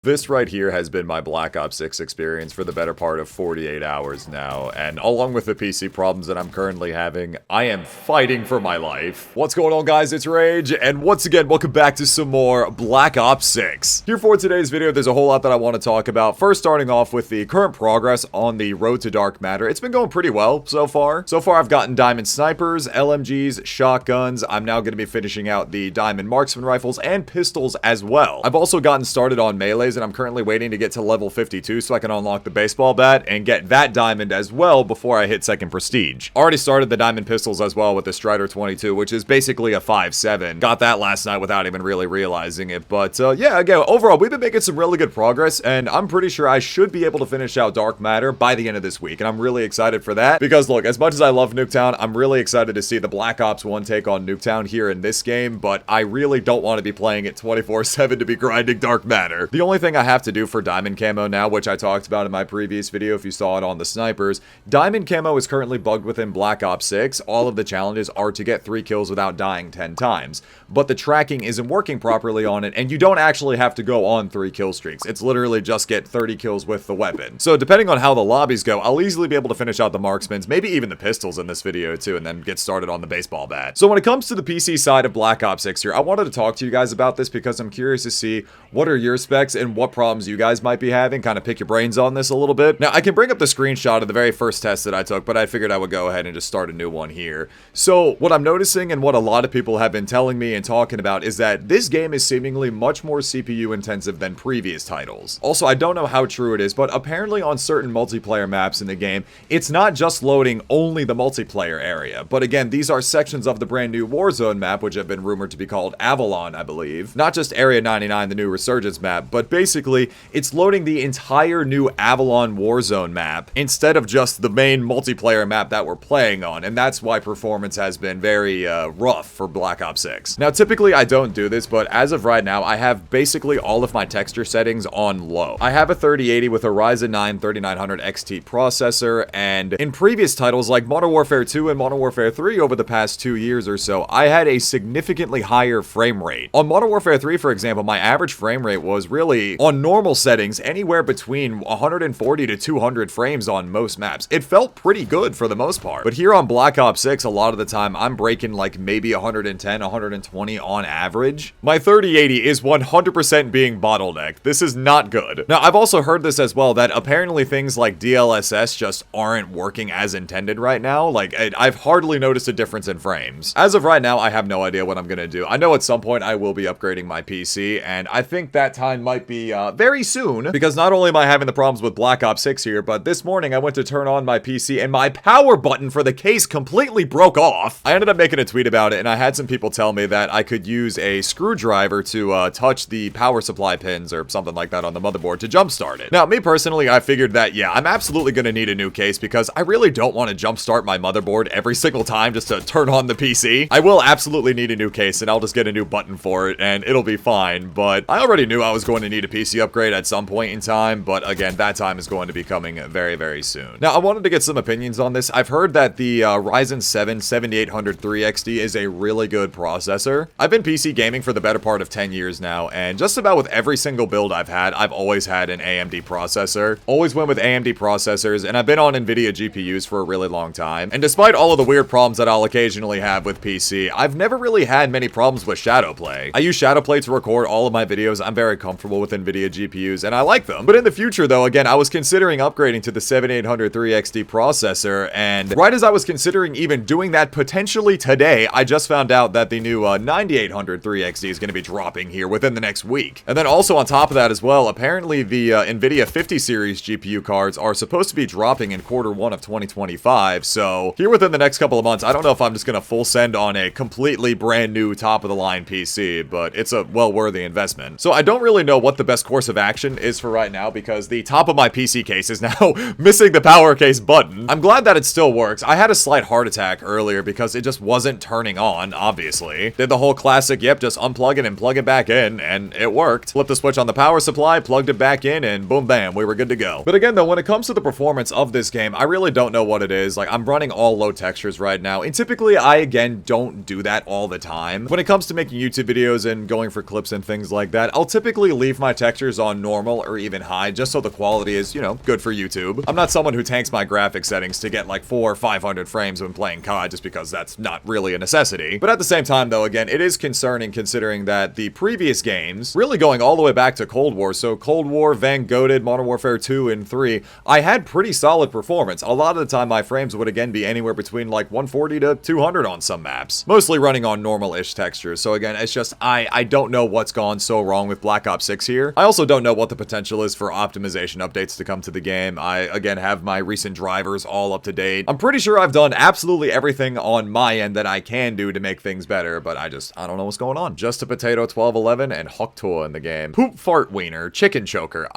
This right here has been my Black Ops 6 experience for the better part of 48 hours now, and along with the PC problems that I'm currently having, I am fighting for my life. What's going on, guys? It's Rage, and once again, welcome back to some more Black Ops 6. Here for today's video, there's a whole lot that I want to talk about. First, starting off with the current progress on the Road to Dark Matter. It's been going pretty well so far. So far, I've gotten Diamond Snipers, LMGs, shotguns. I'm now going to be finishing out the Diamond Marksman rifles and pistols as well. I've also gotten started on melees, and I'm currently waiting to get to level 52 so I can unlock the baseball bat and get that diamond as well before I hit second prestige. Already started the diamond pistols as well with the Strider 22, which is basically a 5.7. Got that last night without even really realizing it, but yeah, again, overall, we've been making some really good progress, and I'm pretty sure I should be able to finish out Dark Matter by the end of this week, and I'm really excited for that, because look, as much as I love Nuketown, I'm really excited to see the Black Ops 1 take on Nuketown here in this game, but I really don't want to be playing it 24/7 to be grinding Dark Matter. The only thing I have to do for diamond camo now, which I talked about in my previous video if you saw it on the snipers, diamond camo is currently bugged within Black Ops 6. All of the challenges are to get 3 kills without dying 10 times, but the tracking isn't working properly on it, and you don't actually have to go on 3 kill streaks. It's literally just get 30 kills with the weapon. So depending on how the lobbies go, I'll easily be able to finish out the marksmans, maybe even the pistols in this video too, and then get started on the baseball bat. So when it comes to the PC side of Black Ops 6 here, I wanted to talk to you guys about this because I'm curious to see what are your specs and what problems you guys might be having, kind of pick your brains on this a little bit. Now, I can bring up the screenshot of the very first test that I took, but I figured I would go ahead and just start a new one here. So, what I'm noticing and what a lot of people have been telling me and talking about is that this game is seemingly much more CPU intensive than previous titles. Also, I don't know how true it is, but apparently on certain multiplayer maps in the game, it's not just loading only the multiplayer area, but again, these are sections of the brand new Warzone map, which have been rumored to be called Avalon, I believe. Not just Area 99, the new Resurgence map, but basically, it's loading the entire new Avalon Warzone map instead of just the main multiplayer map that we're playing on, and that's why performance has been very rough for Black Ops 6. Now, typically I don't do this, but as of right now, I have basically all of my texture settings on low. I have a 3080 with a Ryzen 9 3900 XT processor, and in previous titles like Modern Warfare 2 and Modern Warfare 3 over the past 2 years or so, I had a significantly higher frame rate. On Modern Warfare 3, for example, my average frame rate was really, on normal settings, anywhere between 140 to 200 frames on most maps. It felt pretty good for the most part. But here on Black Ops 6, a lot of the time, I'm breaking like maybe 110, 120 on average. My 3080 is 100% being bottlenecked. This is not good. Now, I've also heard this as well, that apparently things like DLSS just aren't working as intended right now. Like, I've hardly noticed a difference in frames. As of right now, I have no idea what I'm gonna do. I know at some point I will be upgrading my PC, and I think that time might be very soon, because not only am I having the problems with Black Ops 6 here, but this morning I went to turn on my PC and my power button for the case completely broke off. I ended up making a tweet about it, and I had some people tell me that I could use a screwdriver to touch the power supply pins or something like that on the motherboard to jumpstart it. Now, me personally, I figured that, yeah, I'm absolutely going to need a new case because I really don't want to jumpstart my motherboard every single time just to turn on the PC. I will absolutely need a new case, and I'll just get a new button for it, and it'll be fine, but I already knew I was going to need a PC upgrade at some point in time, but again, that time is going to be coming very, very soon. Now, I wanted to get some opinions on this. I've heard that the Ryzen 7 7800 3XD is a really good processor. I've been PC gaming for the better part of 10 years now, and just about with every single build I've had, I've always had an AMD processor. Always went with AMD processors, and I've been on NVIDIA GPUs for a really long time. And despite all of the weird problems that I'll occasionally have with PC, I've never really had many problems with Shadowplay. I use Shadowplay to record all of my videos. I'm very comfortable with NVIDIA GPUs, and I like them. But in the future, though, again, I was considering upgrading to the 7800 3XD processor, and right as I was considering even doing that potentially today, I just found out that the new 9800 3XD is going to be dropping here within the next week. And then also on top of that as well, apparently the NVIDIA 50 series GPU cards are supposed to be dropping in Q1 of 2025, so here within the next couple of months, I don't know if I'm just going to full send on a completely brand new top-of-the-line PC, but it's a well-worthy investment. So I don't really know what the best course of action is for right now because the top of my PC case is now missing the power case button. I'm glad that it still works. I had a slight heart attack earlier because it just wasn't turning on, obviously. Did the whole classic, yep, just unplug it and plug it back in, and it worked. Flipped the switch on the power supply, plugged it back in, and boom bam, we were good to go. But again though, when it comes to the performance of this game, I really don't know what it is. Like, I'm running all low textures right now, and typically I, again, don't do that all the time. When it comes to making YouTube videos and going for clips and things like that, I'll typically leave my my textures on normal or even high, just so the quality is, you know, good for YouTube. I'm not someone who tanks my graphic settings to get like 400 or 500 frames when playing COD, just because that's not really a necessity. But at the same time though, again, it is concerning considering that the previous games, really going all the way back to Cold War, so Cold War, Van Goated, Modern Warfare 2 and 3, I had pretty solid performance. A lot of the time my frames would again be anywhere between like 140 to 200 on some maps, mostly running on normal-ish textures. So again, it's just, I don't know what's gone so wrong with Black Ops 6 here. I also don't know what the potential is for optimization updates to come to the game. I, again, have my recent drivers all up to date. I'm pretty sure I've done absolutely everything on my end that I can do to make things better, but I don't know what's going on. Just a Potato 1211 and Hoktua in the game. Poop Fart Wiener, Chicken Choker.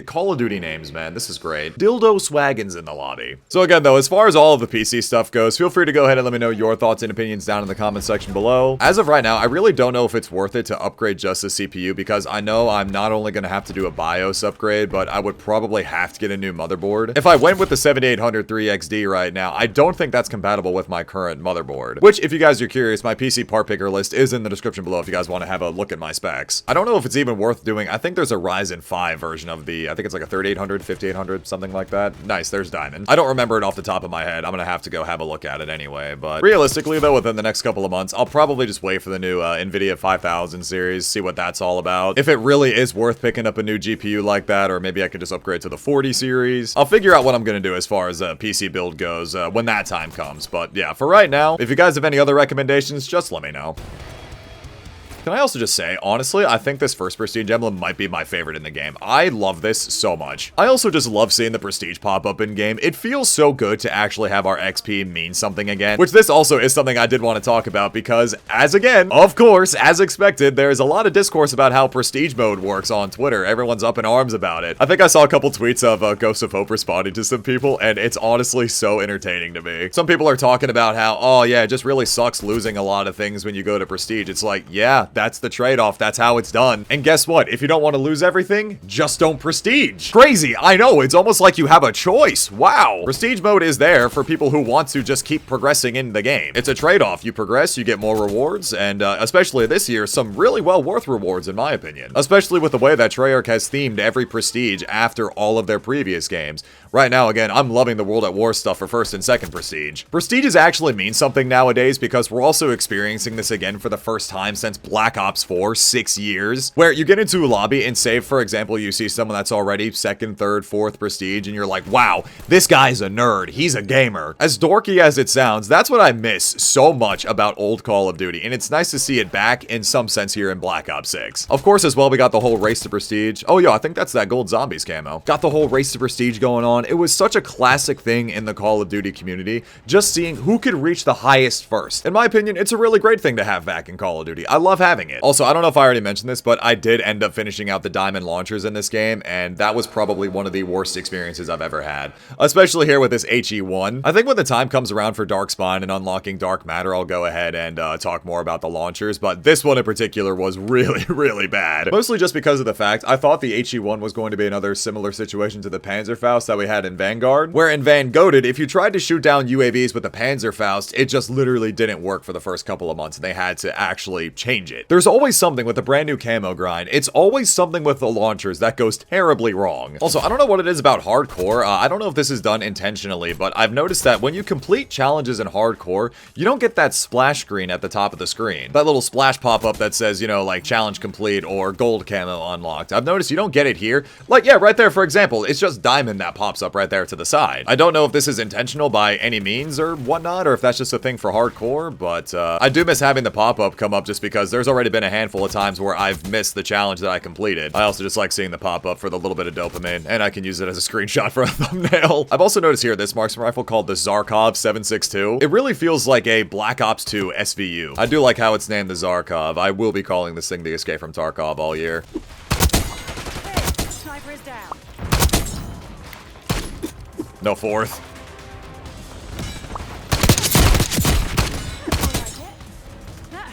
Call of Duty names, man. This is great. Dildo Swaggins in the lobby. So again, though, as far as all of the PC stuff goes, feel free to go ahead and let me know your thoughts and opinions down in the comment section below. As of right now, I really don't know if it's worth it to upgrade just the CPU, because I know I'm not only going to have to do a BIOS upgrade, but I would probably have to get a new motherboard. If I went with the 7800 3XD right now, I don't think that's compatible with my current motherboard, which, if you guys are curious, my PC part picker list is in the description below if you guys want to have a look at my specs. I don't know if it's even worth doing. I think there's a Ryzen 5 version of the, I think it's like a 3800, 5800, something like that. Nice, there's Diamond. I don't remember it off the top of my head. I'm gonna have to go have a look at it anyway, but realistically though, within the next couple of months, I'll probably just wait for the new NVIDIA 5000 series, see what that's all about. If it really is worth picking up a new GPU like that, or maybe I could just upgrade to the 40 series. I'll figure out what I'm gonna do as far as PC build goes when that time comes. But yeah, for right now, if you guys have any other recommendations, just let me know. Can I also just say, honestly, I think this first Prestige emblem might be my favorite in the game. I love this so much. I also just love seeing the Prestige pop up in game. It feels so good to actually have our XP mean something again, which this also is something I did want to talk about because, as again, of course, as expected, there's a lot of discourse about how Prestige mode works on Twitter. Everyone's up in arms about it. I think I saw a couple tweets of Ghost of Hope responding to some people, and it's honestly so entertaining to me. Some people are talking about how, oh yeah, it just really sucks losing a lot of things when you go to Prestige. It's like, yeah, that's the trade-off. That's how it's done. And guess what? If you don't want to lose everything, just don't Prestige. Crazy, I know. It's almost like you have a choice. Wow. Prestige mode is there for people who want to just keep progressing in the game. It's a trade-off. You progress, you get more rewards, and especially this year, some really well worth rewards in my opinion. Especially with the way that Treyarch has themed every Prestige after all of their previous games. Right now, again, I'm loving the World at War stuff for first and second Prestige. Prestiges actually mean something nowadays because we're also experiencing this again for the first time since Black Ops 4, 6 years, where you get into a lobby and say, for example, you see someone that's already second, third, fourth Prestige, and you're like, wow, this guy's a nerd, he's a gamer. As dorky as it sounds, that's what I miss so much about old Call of Duty, and it's nice to see it back in some sense here in Black Ops 6. Of course, as well, we got the whole Race to Prestige. Oh, yo, I think that's that Gold Zombies camo. Got the whole Race to Prestige going on. It was such a classic thing in the Call of Duty community, just seeing who could reach the highest first. In my opinion, it's a really great thing to have back in Call of Duty. I love having it. Also, I don't know if I already mentioned this, but I did end up finishing out the diamond launchers in this game, and that was probably one of the worst experiences I've ever had. Especially here with this HE1. I think when the time comes around for Dark Spine and unlocking Dark Matter, I'll go ahead and talk more about the launchers, but this one in particular was really, really bad. Mostly just because of the fact I thought the HE1 was going to be another similar situation to the Panzerfaust that we had in Vanguard, where in Van Goated, if you tried to shoot down UAVs with the Panzerfaust, it just literally didn't work for the first couple of months, and they had to actually change it. There's always something with the brand new camo grind. It's always something with the launchers that goes terribly wrong. Also, I don't know what it is about hardcore. I don't know if this is done intentionally, but I've noticed that when you complete challenges in hardcore, you don't get that splash screen at the top of the screen. That little splash pop-up that says, you know, like challenge complete or gold camo unlocked. I've noticed you don't get it here. Like, yeah, right there, for example, it's just diamond that pops up right there to the side. I don't know if this is intentional by any means or whatnot, or if that's just a thing for hardcore, but I do miss having the pop-up come up just because there's already been a handful of times where I've missed the challenge that I completed. I also just like seeing the pop-up for the little bit of dopamine, and I can use it as a screenshot for a thumbnail. I've also noticed here this marksman rifle called the Zarkov 762. It really feels like a Black Ops 2 SVU. I do like how it's named the Zarkov. I will be calling this thing the Escape from Tarkov all year. Sniper is down. No fourth.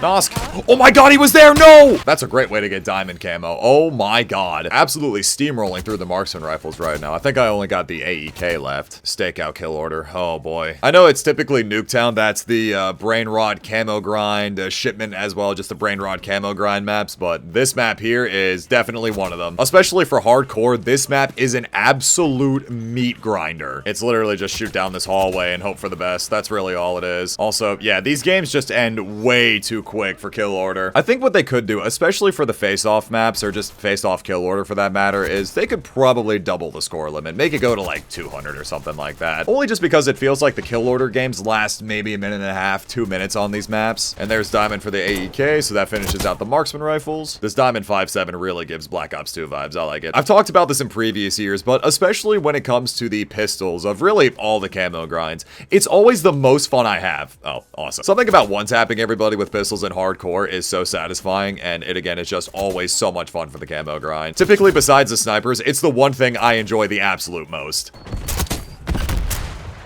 Nosk. Oh my god, he was there! No! That's a great way to get diamond camo. Oh my god. Absolutely steamrolling through the marksman rifles right now. I think I only got the AEK left. Stakeout kill order. Oh boy. I know it's typically Nuketown. That's the brain rod camo grind, shipment as well, just the brain rod camo grind maps, but this map here is definitely one of them. Especially for hardcore, this map is an absolute meat grinder. It's literally just shoot down this hallway and hope for the best. That's really all it is. Also, yeah, these games just end way too quick for kill order. I think what they could do, especially for the face-off maps, or just face-off kill order for that matter, is they could probably double the score limit. Make it go to like 200 or something like that. Only just because it feels like the kill order games last maybe a minute and a half, 2 minutes on these maps. And there's diamond for the AEK, so that finishes out the marksman rifles. This diamond 5.7 really gives Black Ops 2 vibes. I like it. I've talked about this in previous years, but especially when it comes to the pistols of really all the camo grinds, it's always the most fun I have. Oh, awesome. Something about one-tapping everybody with pistols in hardcore is so satisfying, and it again is just always so much fun for the camo grind. Typically, besides the snipers, it's the one thing I enjoy the absolute most.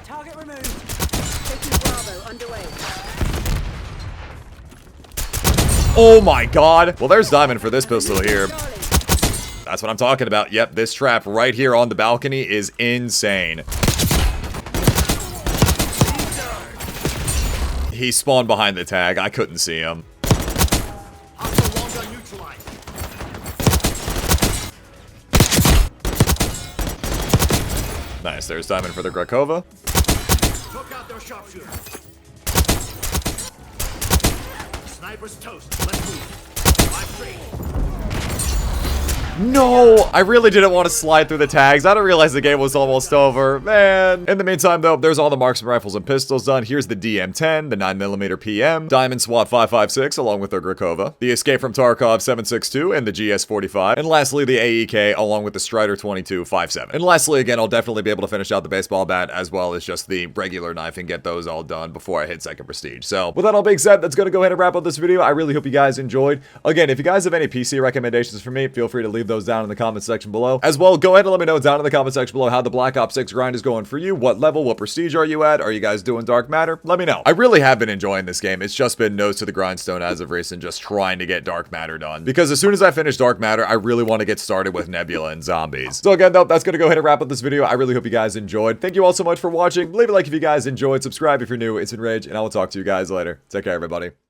Target removed. Taking Bravo underway. Oh my god. Well, there's diamond for this pistol here. That's what I'm talking about. Yep, this trap right here on the balcony is insane. He spawned behind the tag. I couldn't see him. Nice, there's diamond for the Rxqe. Took out their sharpshooter. Sniper's toast. Let's move. Live straight. No, I really didn't want to slide through the tags. I didn't realize the game was almost over, man. In the meantime, though, there's all the marksman rifles and pistols done. Here's the DM10, the 9mm PM, Diamond SWAT 5.56, along with the Rxqe, the Escape from Tarkov 7.62, and the GS45, and lastly, the AEK, along with the Strider 22 5.7. And lastly, again, I'll definitely be able to finish out the baseball bat, as well as just the regular knife, and get those all done before I hit second prestige. So, with that all being said, that's going to go ahead and wrap up this video. I really hope you guys enjoyed. Again, if you guys have any PC recommendations for me, feel free to leave those down in the comment section below. As well, go ahead and let me know down in the comment section below how the Black Ops 6 grind is going for you. What level, what prestige are you at? Are you guys doing Dark Matter? Let me know. I really have been enjoying this game. It's just been nose to the grindstone as of recent, just trying to get Dark Matter done. Because as soon as I finish Dark Matter, I really want to get started with Nebula and zombies. So again, though, that's going to go ahead and wrap up this video. I really hope you guys enjoyed. Thank you all so much for watching. Leave a like if you guys enjoyed. Subscribe if you're new. It's Enrage, and I will talk to you guys later. Take care, everybody.